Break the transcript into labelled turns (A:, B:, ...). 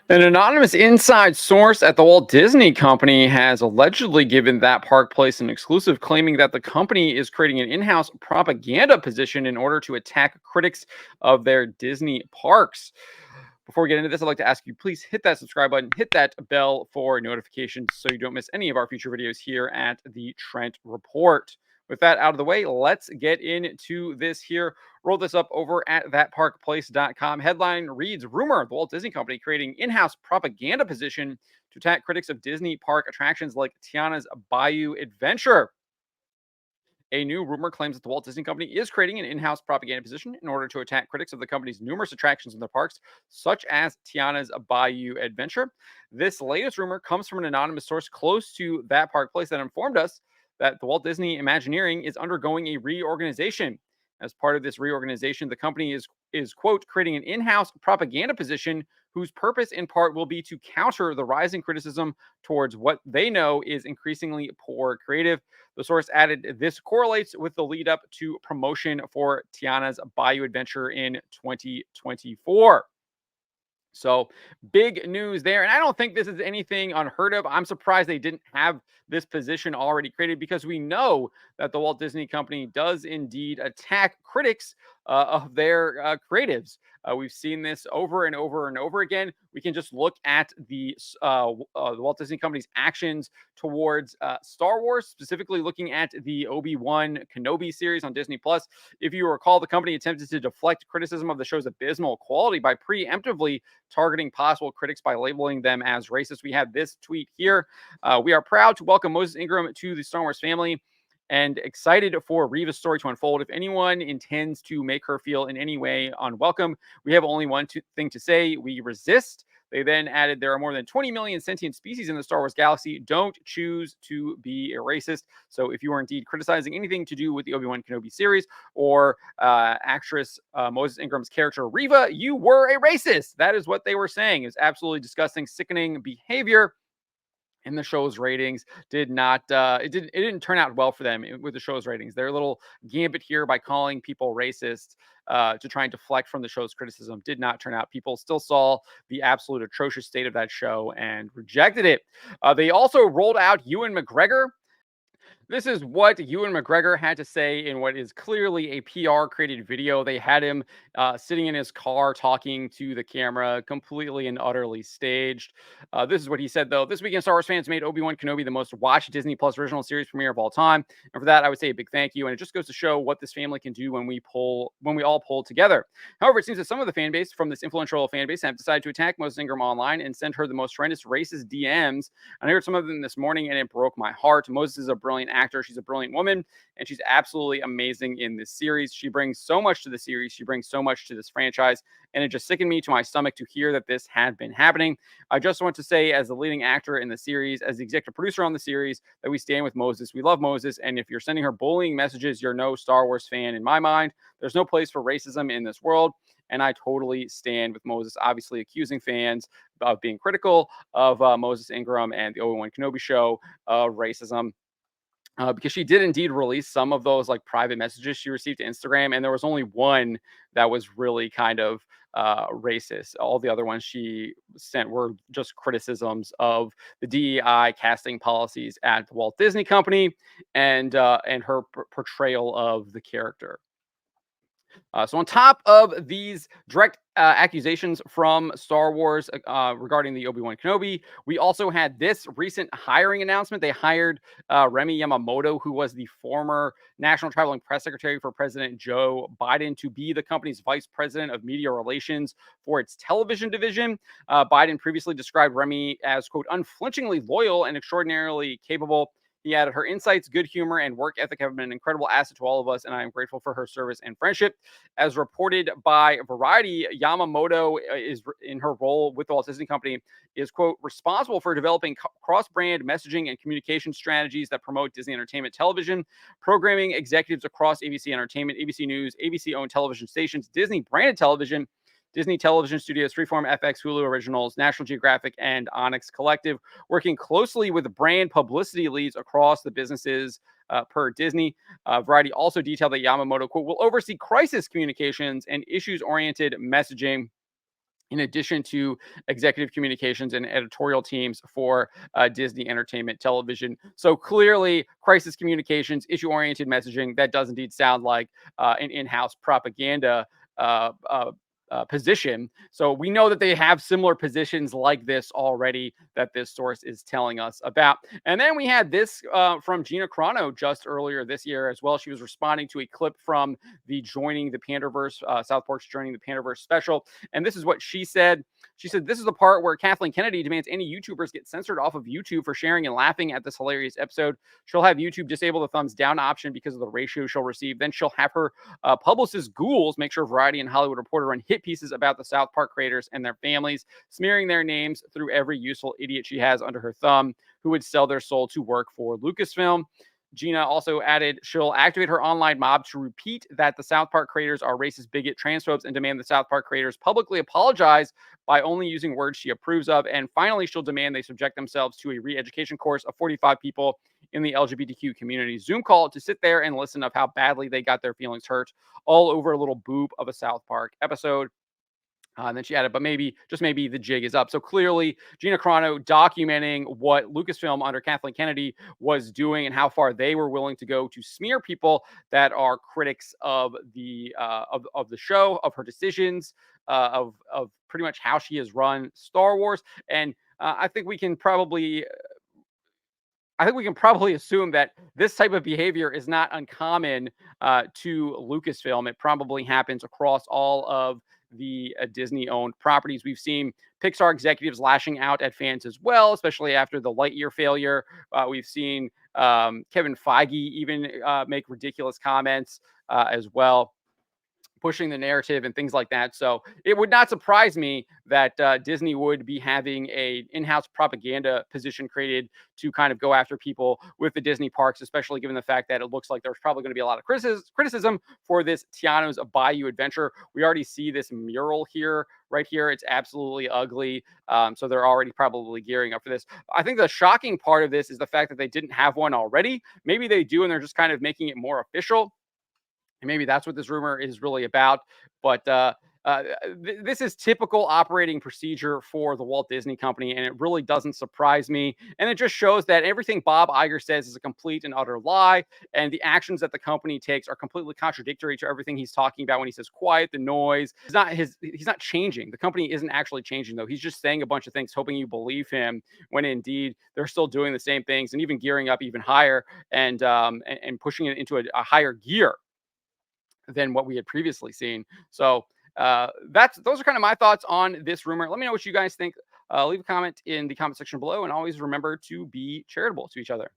A: An anonymous inside source at the Walt Disney Company has allegedly given that park place an exclusive, claiming that the company is creating an in house propaganda position in order to attack critics of their Disney parks. Before we get into this, I'd like to ask you please hit that subscribe button, hit that bell for notifications so you don't miss any of our future videos here at the Trent Report. With that out of the way, let's get into this here. Roll this up over at thatparkplace.com. Headline reads Rumor: the Walt Disney Company creating in house propaganda position to attack critics of Disney park attractions like Tiana's Bayou Adventure. A new rumor claims that the Walt Disney Company is creating an in house propaganda position in order to attack critics of the company's numerous attractions in the parks, such as Tiana's Bayou Adventure. This latest rumor comes from an anonymous source close to that park place that informed us that the Walt Disney Imagineering is undergoing a reorganization. As part of this reorganization, the company is quote creating an in-house propaganda position whose purpose in part will be to counter the rising criticism towards what they know is increasingly poor creative. The source added this correlates with the lead up to promotion for Tiana's Bayou Adventure in 2024. So big news there. And I don't think this is anything unheard of. I'm surprised they didn't have this position already created because we know that the Walt Disney Company does indeed attack critics of their creatives. We've seen this over and over and over again. We can just look at the Walt Disney Company's actions towards Star Wars, specifically looking at the Obi-Wan Kenobi series on Disney Plus. If you recall, the company attempted to deflect criticism of the show's abysmal quality by preemptively targeting possible critics by labeling them as racist. We have this tweet here. We are proud to welcome Moses Ingram to the Star Wars family and excited for Reva's story to unfold. If anyone intends to make her feel in any way unwelcome, we have only one thing to say: we resist. They then added, there are more than 20 million sentient species in the Star Wars galaxy. Don't choose to be a racist. So if you are indeed criticizing anything to do with the Obi-Wan Kenobi series or actress Moses Ingram's character Reva, you were a racist. That is what they were saying. It's absolutely disgusting, sickening behavior. And the show's ratings didn't turn out well for them with the show's ratings. Their little gambit here by calling people racist to try and deflect from the show's criticism did not turn out. People still saw the absolute atrocious state of that show and rejected it. They also rolled out Ewan McGregor. This is what Ewan McGregor had to say in what is clearly a PR created video. They had him sitting in his car talking to the camera, completely and utterly staged. This is what he said, though. This weekend, Star Wars fans made Obi-Wan Kenobi the most watched Disney Plus original series premiere of all time. And for that, I would say a big thank you. And it just goes to show what this family can do when we all pull together. However, it seems that some of the fan base from this influential fan base have decided to attack Moses Ingram online and send her the most horrendous racist DMs. And I heard some of them this morning, and it broke my heart. Moses is a brilliant actor. She's a brilliant woman, and she's absolutely amazing in this series. She brings so much to the series. She brings so much to this franchise, and it just sickened me to my stomach to hear that this had been happening. I just want to say, as the leading actor in the series, as the executive producer on the series, that we stand with Moses. We love Moses, and if you're sending her bullying messages, you're no Star Wars fan in my mind. There's no place for racism in this world, and I totally stand with Moses, obviously accusing fans of being critical of Moses Ingram and the Obi-Wan Kenobi show of racism. Because she did indeed release some of those like private messages she received to Instagram, and there was only one that was really kind of racist. All the other ones she sent were just criticisms of the DEI casting policies at the Walt Disney Company and her portrayal of the character. So on top of these direct accusations from Star Wars regarding the Obi-Wan Kenobi, we also had this recent hiring announcement. They hired Remy Yamamoto, who was the former National Travel and Press Secretary for President Joe Biden, to be the company's vice president of media relations for its television division. Biden previously described Remy as, quote, unflinchingly loyal and extraordinarily capable. He added, her insights, good humor, and work ethic have been an incredible asset to all of us, and I am grateful for her service and friendship. As reported by Variety, Yamamoto is in her role with the Walt Disney Company is, quote, responsible for developing cross-brand messaging and communication strategies that promote Disney Entertainment Television, programming executives across ABC Entertainment, ABC News, ABC-owned television stations, Disney-branded television, Disney Television Studios, Freeform, FX, Hulu Originals, National Geographic, and Onyx Collective, working closely with brand publicity leads across the businesses per Disney. Variety also detailed that Yamamoto, quote, will oversee crisis communications and issues-oriented messaging. in addition to executive communications and editorial teams for Disney Entertainment Television. So clearly, crisis communications, issue oriented messaging, that does indeed sound like an in house propaganda. Uh, uh, Position. So we know that they have similar positions like this already that this source is telling us about. And then we had this from Gina Carano just earlier this year as well. She was responding to a clip from the Joining the Panderverse, South Park's Joining the Panderverse special. And this is what she said. She said, "This is the part where Kathleen Kennedy demands any YouTubers get censored off of YouTube for sharing and laughing at this hilarious episode. She'll have YouTube disable the thumbs down option because of the ratio she'll receive. Then she'll have her publicist ghouls make sure Variety and Hollywood Reporter run hit pieces about the South Park creators and their families, smearing their names through every useful idiot she has under her thumb who would sell their soul to work for Lucasfilm." Gina also added she'll activate her online mob to repeat that the South Park creators are racist, bigot, transphobes, and demand the South Park creators publicly apologize by only using words she approves of. And finally, she'll demand they subject themselves to a re-education course of 45 people in the LGBTQ community Zoom call to sit there and listen of how badly they got their feelings hurt all over a little boob of a South Park episode. And then she added, but maybe, just maybe, the jig is up. So clearly, Gina Carano documenting what Lucasfilm under Kathleen Kennedy was doing and how far they were willing to go to smear people that are critics of the show, of her decisions, of pretty much how she has run Star Wars. And I think we can probably assume that this type of behavior is not uncommon to Lucasfilm. It probably happens across all of the Disney-owned properties. We've seen Pixar executives lashing out at fans as well, especially after the Lightyear failure. We've seen Kevin Feige even make ridiculous comments as well, pushing the narrative and things like that. So it would not surprise me that Disney would be having a in-house propaganda position created to kind of go after people with the Disney parks, especially given the fact that it looks like there's probably going to be a lot of criticism for this Tiano's Bayou adventure. We already see this mural here, right here. It's absolutely ugly. So they're already probably gearing up for this. I think the shocking part of this is the fact that they didn't have one already. Maybe they do, and they're just kind of making it more official. And maybe that's what this rumor is really about. But this is typical operating procedure for the Walt Disney Company, and it really doesn't surprise me. And it just shows that everything Bob Iger says is a complete and utter lie, and the actions that the company takes are completely contradictory to everything he's talking about when he says quiet the noise. He's not changing. The company isn't actually changing, though. He's just saying a bunch of things, hoping you believe him, when indeed they're still doing the same things and even gearing up even higher and pushing it into a higher gear than what we had previously seen. So those are kind of my thoughts on this rumor. Let me know what you guys think. Leave a comment in the comment section below, and always remember to be charitable to each other.